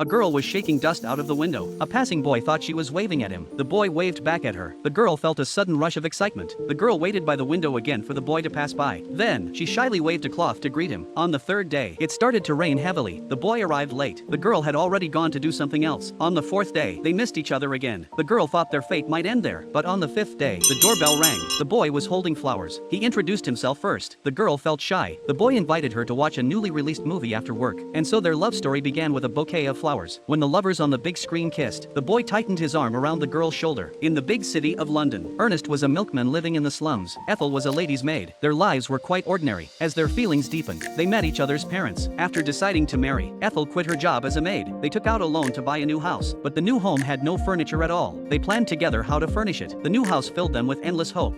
A girl was shaking dust out of the window. A passing boy thought she was waving at him. The boy waved back at her. The girl felt a sudden rush of excitement. The girl waited by the window again for the boy to pass by. Then, she shyly waved a cloth to greet him. On the third day, it started to rain heavily. The boy arrived late. The girl had already gone to do something else. On the fourth day, they missed each other again. The girl thought their fate might end there. But on the fifth day, the doorbell rang. The boy was holding flowers. He introduced himself first. The girl felt shy. The boy invited her to watch a newly released movie after work. And so their love story began with a bouquet of flowers. When the lovers on the big screen kissed, the boy tightened his arm around the girl's shoulder. In the big city of London, Ernest was a milkman living in the slums. Ethel was a lady's maid. Their lives were quite ordinary. As their feelings deepened, they met each other's parents. After deciding to marry, Ethel quit her job as a maid. They took out a loan to buy a new house, but the new home had no furniture at all. They planned together how to furnish it. The new house filled them with endless hope.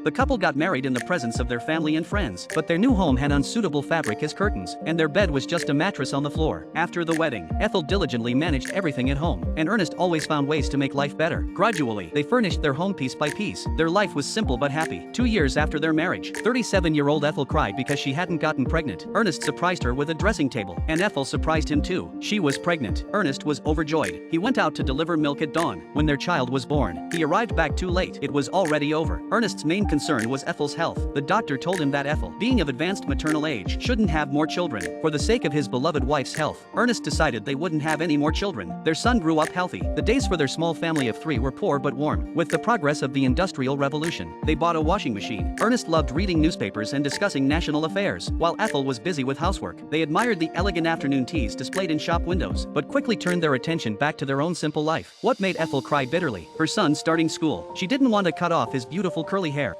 The couple got married in the presence of their family and friends, but their new home had unsuitable fabric as curtains, and their bed was just a mattress on the floor. After the wedding, Ethel diligently managed everything at home, and Ernest always found ways to make life better. Gradually, they furnished their home piece by piece. Their life was simple but happy. 2 years after their marriage, 37-year-old Ethel cried because she hadn't gotten pregnant. Ernest surprised her with a dressing table, and Ethel surprised him too. She was pregnant. Ernest was overjoyed. He went out to deliver milk at dawn. When their child was born, he arrived back too late. It was already over. Ernest's main concern was Ethel's health. The doctor told him that Ethel, being of advanced maternal age, shouldn't have more children. For the sake of his beloved wife's health, Ernest decided they wouldn't have any more children. Their son grew up healthy. The days for their small family of 3 were poor but warm. With the progress of the Industrial Revolution, they bought a washing machine. Ernest loved reading newspapers and discussing national affairs, while Ethel was busy with housework. They admired the elegant afternoon teas displayed in shop windows, but quickly turned their attention back to their own simple life. What made Ethel cry bitterly? Her son starting school. She didn't want to cut off his beautiful curly hair.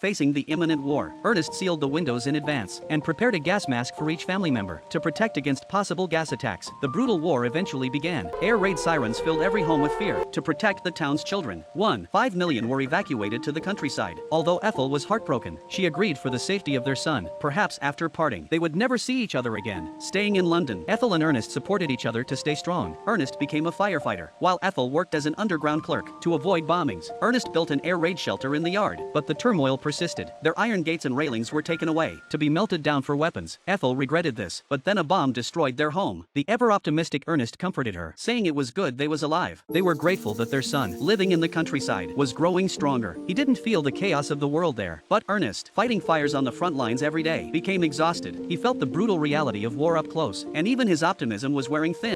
Facing the imminent war, Ernest sealed the windows in advance and prepared a gas mask for each family member to protect against possible gas attacks. The brutal war eventually began. Air raid sirens filled every home with fear. To protect the town's children, 1.5 million were evacuated to the countryside. Although Ethel was heartbroken, she agreed for the safety of their son. Perhaps after parting, they would never see each other again. Staying in London, Ethel and Ernest supported each other to stay strong. Ernest became a firefighter, while Ethel worked as an underground clerk. To avoid bombings, Ernest built an air raid shelter in the yard, but the turmoil persisted. Their iron gates and railings were taken away, to be melted down for weapons. Ethel regretted this, but then a bomb destroyed their home. The ever-optimistic Ernest comforted her, saying it was good they was alive. They were grateful that their son, living in the countryside, was growing stronger. He didn't feel the chaos of the world there. But Ernest, fighting fires on the front lines every day, became exhausted. He felt the brutal reality of war up close, and even his optimism was wearing thin.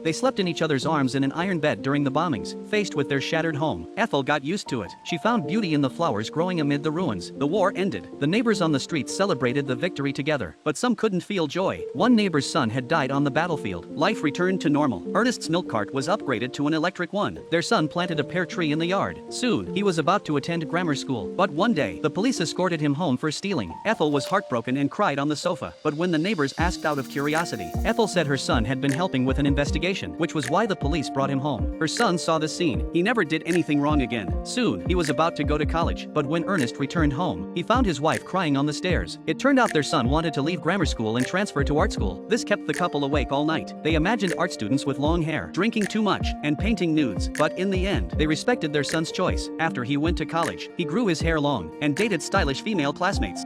They slept in each other's arms in an iron bed during the bombings. Faced with their shattered home, Ethel got used to it. She found beauty in the flowers growing amid the ruins. The war ended. The neighbors on the streets celebrated the victory together, but some couldn't feel joy. One neighbor's son had died on the battlefield. Life returned to normal. Ernest's milk cart was upgraded to an electric one. Their son planted a pear tree in the yard. Soon, he was about to attend grammar school. But one day, the police escorted him home for stealing. Ethel was heartbroken and cried on the sofa. But when the neighbors asked out of curiosity, Ethel said her son had been helping with an investigation, which was why the police brought him home. Her son saw the scene. He never did anything wrong again. Soon, he was about to go to college, but when Ernest returned home, he found his wife crying on the stairs. It turned out their son wanted to leave grammar school and transfer to art school. This kept the couple awake all night. They imagined art students with long hair, drinking too much, and painting nudes, but in the end, they respected their son's choice. After he went to college, he grew his hair long and dated stylish female classmates.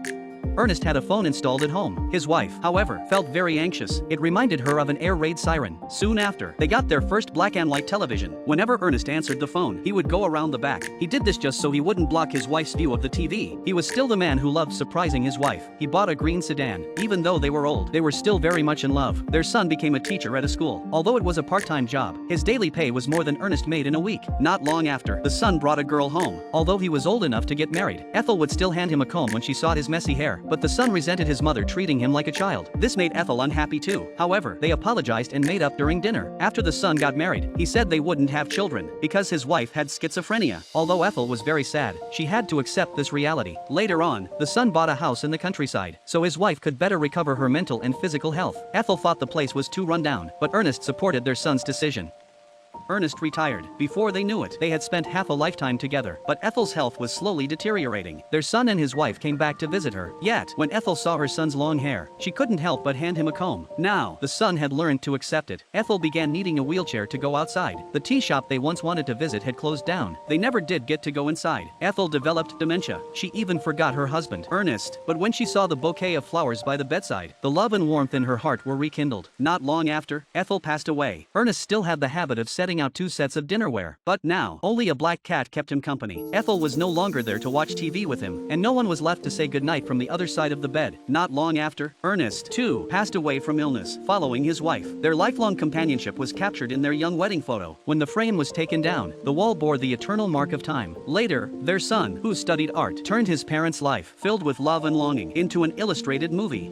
Ernest had a phone installed at home. His wife, however, felt very anxious. It reminded her of an air raid siren. Soon after, they got their first black and white television. Whenever Ernest answered the phone, he would go around the back. He did this just so he wouldn't block his wife's view of the TV. He was still the man who loved surprising his wife. He bought a green sedan. Even though they were old, they were still very much in love. Their son became a teacher at a school. Although it was a part-time job, his daily pay was more than Ernest made in a week. Not long after, the son brought a girl home. Although he was old enough to get married, Ethel would still hand him a comb when she saw his messy hair, but the son resented his mother treating him like a child. This made Ethel unhappy too. However, they apologized and made up during dinner. After the son got married, he said they wouldn't have children because his wife had schizophrenia. Although Ethel was very sad, she had to accept this reality. Later on, the son bought a house in the countryside, so his wife could better recover her mental and physical health. Ethel thought the place was too run down, but Ernest supported their son's decision. Ernest retired. Before they knew it, they had spent half a lifetime together. But Ethel's health was slowly deteriorating. Their son and his wife came back to visit her. Yet, when Ethel saw her son's long hair, she couldn't help but hand him a comb. Now, the son had learned to accept it. Ethel began needing a wheelchair to go outside. The tea shop they once wanted to visit had closed down. They never did get to go inside. Ethel developed dementia. She even forgot her husband, Ernest. But when she saw the bouquet of flowers by the bedside, the love and warmth in her heart were rekindled. Not long after, Ethel passed away. Ernest still had the habit of setting out 2 sets of dinnerware. But now, only a black cat kept him company. Ethel was no longer there to watch TV with him, and no one was left to say goodnight from the other side of the bed. Not long after, Ernest, too, passed away from illness, following his wife. Their lifelong companionship was captured in their young wedding photo. When the frame was taken down, the wall bore the eternal mark of time. Later, their son, who studied art, turned his parents' life, filled with love and longing, into an illustrated movie.